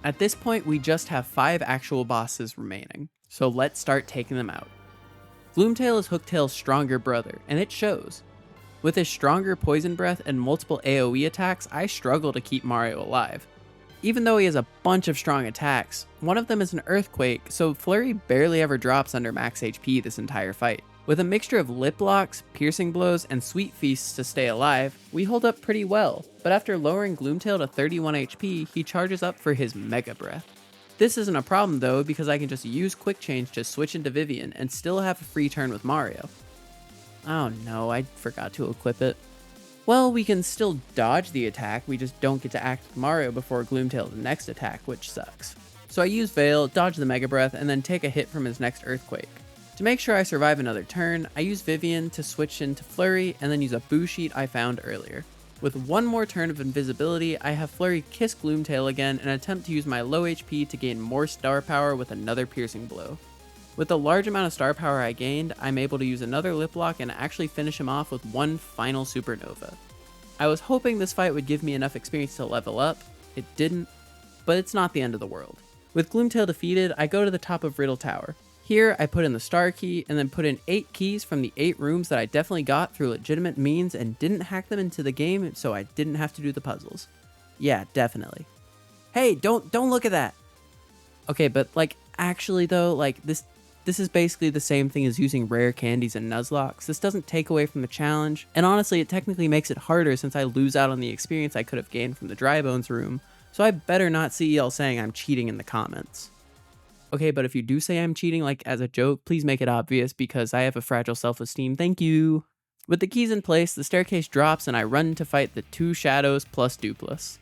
At this point, we just have 5 actual bosses remaining, so let's start taking them out. Gloomtail is Hooktail's stronger brother, and it shows. With his stronger Poison Breath and multiple AoE attacks, I struggle to keep Mario alive. Even though he has a bunch of strong attacks, one of them is an Earthquake, so Flurry barely ever drops under max HP this entire fight. With a mixture of Lip Locks, Piercing Blows, and Sweet Feasts to stay alive, we hold up pretty well, but after lowering Gloomtail to 31 HP, he charges up for his Mega Breath. This isn't a problem though, because I can just use Quick Change to switch into Vivian and still have a free turn with Mario. Oh no, I forgot to equip it. Well, we can still dodge the attack, we just don't get to act with Mario before Gloomtail's next attack, which sucks. So I use Veil, dodge the Mega Breath, and then take a hit from his next Earthquake. To make sure I survive another turn, I use Vivian to switch into Flurry and then use a boo sheet I found earlier. With one more turn of invisibility, I have Flurry kiss Gloomtail again and attempt to use my low HP to gain more star power with another piercing blow. With the large amount of star power I gained, I'm able to use another lip lock and actually finish him off with one final supernova. I was hoping this fight would give me enough experience to level up. It didn't, but it's not the end of the world. With Gloomtail defeated, I go to the top of Riddle Tower. Here, I put in the star key and then put in 8 keys from the 8 rooms that I definitely got through legitimate means and didn't hack them into the game so I didn't have to do the puzzles. Yeah, definitely. Hey, don't look at that! Okay, but like, actually though, like, this is basically the same thing as using rare candies and Nuzlocke. This doesn't take away from the challenge, and honestly, it technically makes it harder since I lose out on the experience I could have gained from the Dry Bones room, so I better not see y'all saying I'm cheating in the comments. Okay, but if you do say I'm cheating, like as a joke, please make it obvious because I have a fragile self-esteem, thank you. With the keys in place, the staircase drops and I run to fight the 2 shadows plus Dupless.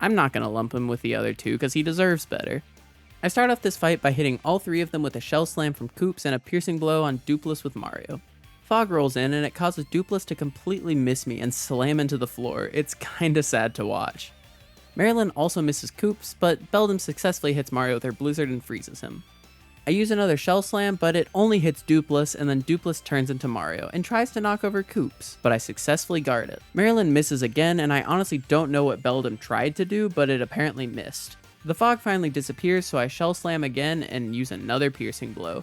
I'm not gonna lump him with the other 2 because he deserves better. I start off this fight by hitting all 3 of them with a Shell Slam from Koops and a piercing blow on Dupless with Mario. Fog rolls in and it causes Dupless to completely miss me and slam into the floor. It's kinda sad to watch. Marilyn also misses Koops, but Beldum successfully hits Mario with her Blizzard and freezes him. I use another Shell Slam, but it only hits Dupless, and then Dupless turns into Mario and tries to knock over Koops, but I successfully guard it. Marilyn misses again, and I honestly don't know what Beldum tried to do, but it apparently missed. The fog finally disappears, so I Shell Slam again and use another piercing blow.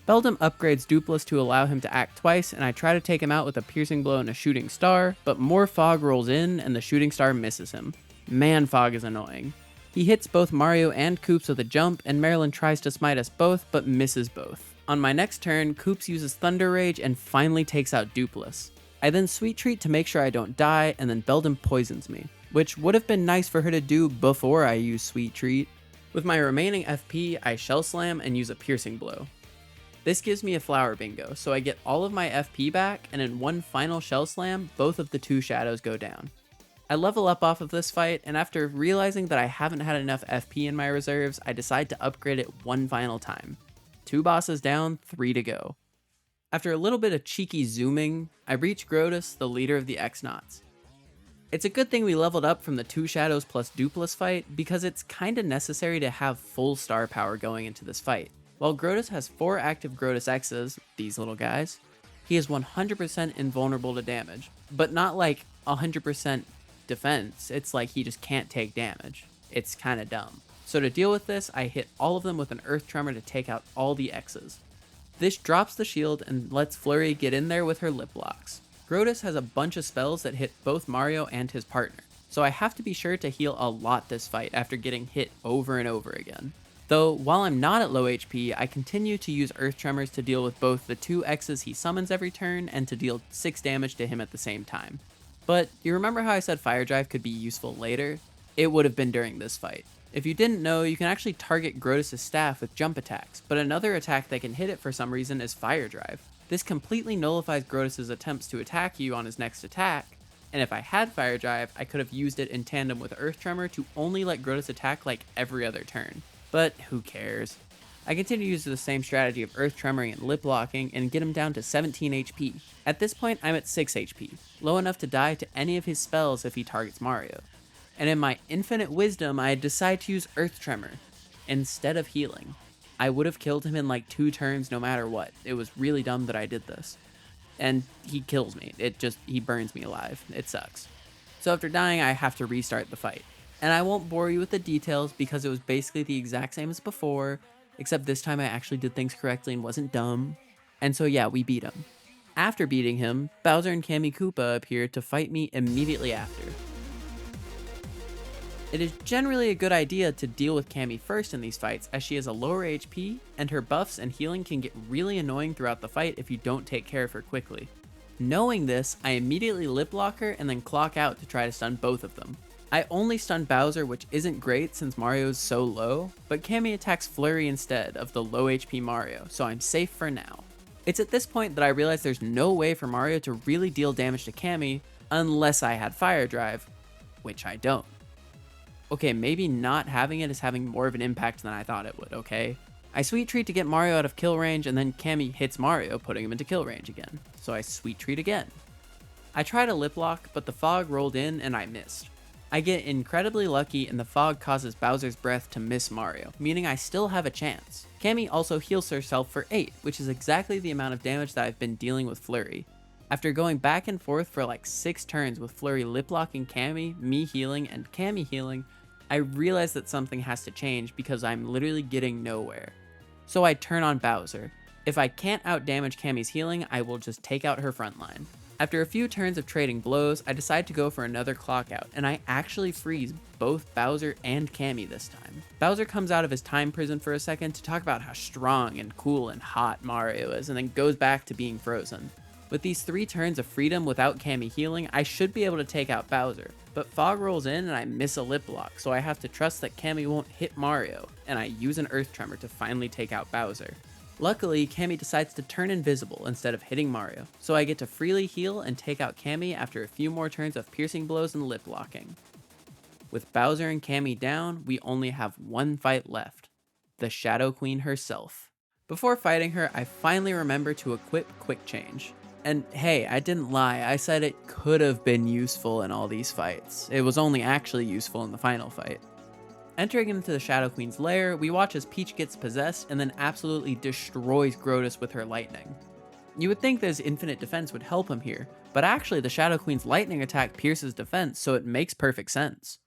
Beldum upgrades Dupless to allow him to act twice, and I try to take him out with a piercing blow and a shooting star, but more fog rolls in, and the shooting star misses him. Man, fog is annoying. He hits both Mario and Koops with a jump, and Marilyn tries to smite us both, but misses both. On my next turn, Koops uses Thunder Rage and finally takes out Dupless. I then Sweet Treat to make sure I don't die, and then Beldum poisons me, which would have been nice for her to do before I use Sweet Treat. With my remaining FP, I Shell Slam and use a piercing blow. This gives me a Flower Bingo, so I get all of my FP back, and in one final Shell Slam, both of the 2 shadows go down. I level up off of this fight, and after realizing that I haven't had enough FP in my reserves, I decide to upgrade it one final time. 2 bosses down, 3 to go. After a little bit of cheeky zooming, I reach Grotus, the leader of the X-Nauts. It's a good thing we leveled up from the 2 shadows plus Dupless fight, because it's kinda necessary to have full star power going into this fight. While Grotus has 4 active Grotus X's, these little guys, he is 100% invulnerable to damage, but not like 100% defense. It's like he just can't take damage. It's kind of dumb. So to deal with this, I hit all of them with an Earth Tremor to take out all the X's. This drops the shield and lets Flurry get in there with her lip locks. Grotus has a bunch of spells that hit both Mario and his partner, so I have to be sure to heal a lot this fight after getting hit over and over again. Though, while I'm not at low HP, I continue to use Earth Tremors to deal with both the 2 X's he summons every turn and to deal 6 damage to him at the same time. But you remember how I said Fire Drive could be useful later? It would have been during this fight. If you didn't know, you can actually target Grotus' staff with jump attacks, but another attack that can hit it for some reason is Fire Drive. This completely nullifies Grotus' attempts to attack you on his next attack, and if I had Fire Drive, I could have used it in tandem with Earth Tremor to only let Grotus attack like every other turn. But who cares? I continue to use the same strategy of Earth Tremoring and Lip Locking and get him down to 17 HP. At this point, I'm at 6 HP, low enough to die to any of his spells if he targets Mario. And in my infinite wisdom, I decide to use Earth Tremor instead of healing. I would have killed him in like 2 turns no matter what. It was really dumb that I did this. And he kills me. He burns me alive. It sucks. So after dying, I have to restart the fight. And I won't bore you with the details because it was basically the exact same as before, except this time I actually did things correctly and wasn't dumb. And so yeah, we beat him. After beating him, Bowser and Kammy Koopa appear to fight me immediately after. It is generally a good idea to deal with Kammy first in these fights, as she has a lower HP, and her buffs and healing can get really annoying throughout the fight if you don't take care of her quickly. Knowing this, I immediately lip lock her and then clock out to try to stun both of them. I only stun Bowser, which isn't great since Mario is so low, but Kammy attacks Flurry instead of the low HP Mario, so I'm safe for now. It's at this point that I realize there's no way for Mario to really deal damage to Kammy unless I had Fire Drive, which I don't. Okay, maybe not having it is having more of an impact than I thought it would, okay? I sweet treat to get Mario out of kill range, and then Cammy hits Mario, putting him into kill range again. So I sweet treat again. I tried a lip lock, but the fog rolled in and I missed. I get incredibly lucky and the fog causes Bowser's breath to miss Mario, meaning I still have a chance. Cammy also heals herself for 8, which is exactly the amount of damage that I've been dealing with Flurry. After going back and forth for like 6 turns with Flurry lip locking Cammy, me healing, and Cammy healing, I realized that something has to change because I'm literally getting nowhere. So I turn on Bowser. If I can't outdamage Cammy's healing, I will just take out her frontline. After a few turns of trading blows, I decide to go for another clock out, and I actually freeze both Bowser and Cammy this time. Bowser comes out of his time prison for a second to talk about how strong and cool and hot Mario is, and then goes back to being frozen. With these 3 turns of freedom without Cammy healing, I should be able to take out Bowser, but fog rolls in and I miss a lip lock, so I have to trust that Cammy won't hit Mario, and I use an Earth Tremor to finally take out Bowser. Luckily, Cammy decides to turn invisible instead of hitting Mario, so I get to freely heal and take out Cammy after a few more turns of piercing blows and lip locking. With Bowser and Cammy down, we only have one fight left, the Shadow Queen herself. Before fighting her, I finally remember to equip Quick Change. And hey, I didn't lie, I said it could have been useful in all these fights. It was only actually useful in the final fight. Entering into the Shadow Queen's lair, we watch as Peach gets possessed and then absolutely destroys Grotus with her lightning. You would think that infinite defense would help him here, but actually the Shadow Queen's lightning attack pierces defense, so it makes perfect sense.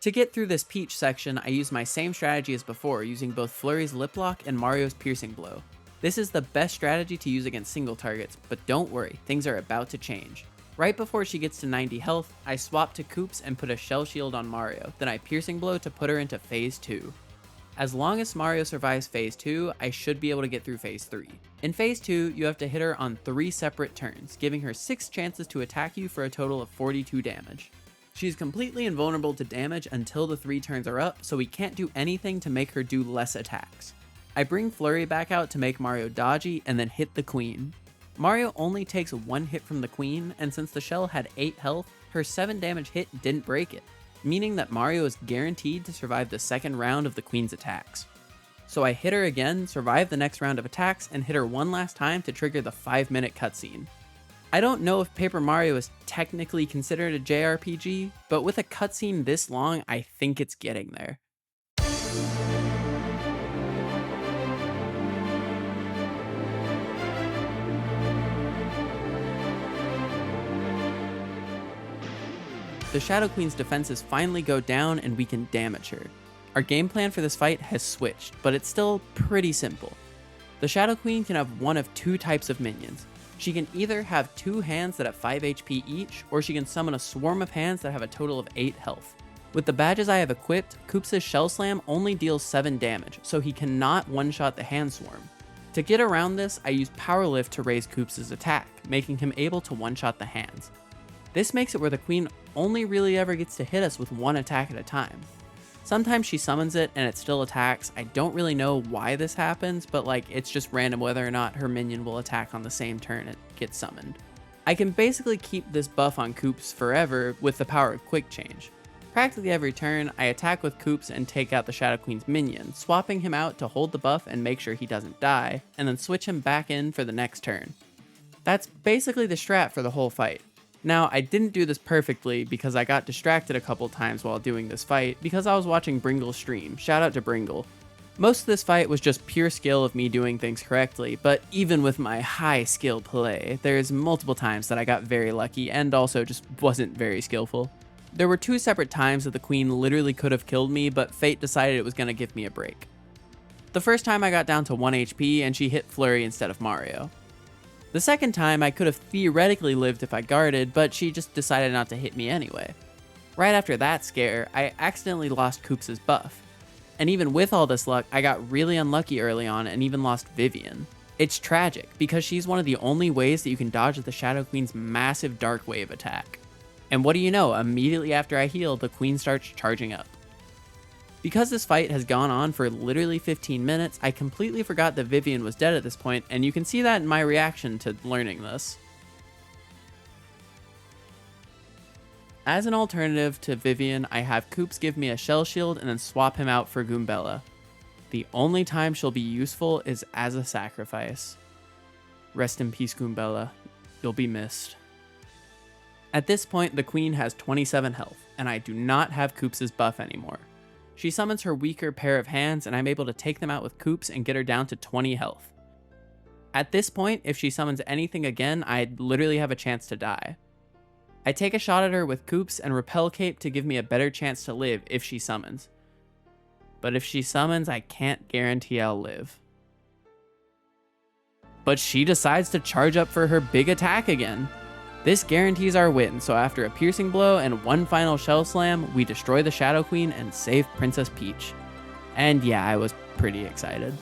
To get through this Peach section, I use my same strategy as before, using both Flurry's Lip Lock and Mario's Piercing Blow. This is the best strategy to use against single targets, but don't worry, things are about to change. Right before she gets to 90 health, I swap to Koops and put a Shell Shield on Mario, then I Piercing Blow to put her into Phase 2. As long as Mario survives Phase 2, I should be able to get through Phase 3. In Phase 2, you have to hit her on 3 separate turns, giving her 6 chances to attack you for a total of 42 damage. She's completely invulnerable to damage until the 3 turns are up, so we can't do anything to make her do less attacks. I bring Flurry back out to make Mario dodgy and then hit the Queen. Mario only takes 1 hit from the Queen, and since the shell had 8 health, her 7 damage hit didn't break it, meaning that Mario is guaranteed to survive the second round of the Queen's attacks. So I hit her again, survive the next round of attacks, and hit her one last time to trigger the 5-minute cutscene. I don't know if Paper Mario is technically considered a JRPG, but with a cutscene this long, I think it's getting there. The Shadow Queen's defenses finally go down and we can damage her. Our game plan for this fight has switched, but it's still pretty simple. The Shadow Queen can have one of 2 types of minions. She can either have 2 hands that have 5 HP each, or she can summon a swarm of hands that have a total of 8 health. With the badges I have equipped, Koops' Shell Slam only deals 7 damage, so he cannot one-shot the hand swarm. To get around this, I use Power Lift to raise Koops' attack, making him able to one-shot the hands. This makes it where the Queen only really ever gets to hit us with 1 attack at a time. Sometimes she summons it and it still attacks. I don't really know why this happens, but it's just random whether or not her minion will attack on the same turn it gets summoned. I can basically keep this buff on Koops forever with the power of Quick Change. Practically every turn, I attack with Koops and take out the Shadow Queen's minion, swapping him out to hold the buff and make sure he doesn't die, and then switch him back in for the next turn. That's basically the strat for the whole fight. Now, I didn't do this perfectly because I got distracted a couple times while doing this fight because I was watching Bringle's stream. Shout out to Bringle. Most of this fight was just pure skill of me doing things correctly, but even with my high skill play, there's multiple times that I got very lucky and also just wasn't very skillful. There were 2 separate times that the Queen literally could have killed me, but fate decided it was going to give me a break. The first time I got down to 1 HP and she hit Flurry instead of Mario. The second time, I could have theoretically lived if I guarded, but she just decided not to hit me anyway. Right after that scare, I accidentally lost Koops' buff. And even with all this luck, I got really unlucky early on and even lost Vivian. It's tragic, because she's one of the only ways that you can dodge the Shadow Queen's massive Dark Wave attack. And what do you know, immediately after I heal, the Queen starts charging up. Because this fight has gone on for literally 15 minutes, I completely forgot that Vivian was dead at this point, and you can see that in my reaction to learning this. As an alternative to Vivian, I have Koops give me a Shell Shield and then swap him out for Goombella. The only time she'll be useful is as a sacrifice. Rest in peace, Goombella. You'll be missed. At this point, the queen has 27 health, and I do not have Koops' buff anymore. She summons her weaker pair of hands, and I'm able to take them out with Koops and get her down to 20 health. At this point, if she summons anything again, I literally have a chance to die. I take a shot at her with Koops and Repel Cape to give me a better chance to live if she summons. But if she summons, I can't guarantee I'll live. But she decides to charge up for her big attack again. This guarantees our win, so after a piercing blow and one final shell slam, we destroy the Shadow Queen and save Princess Peach. And yeah, I was pretty excited.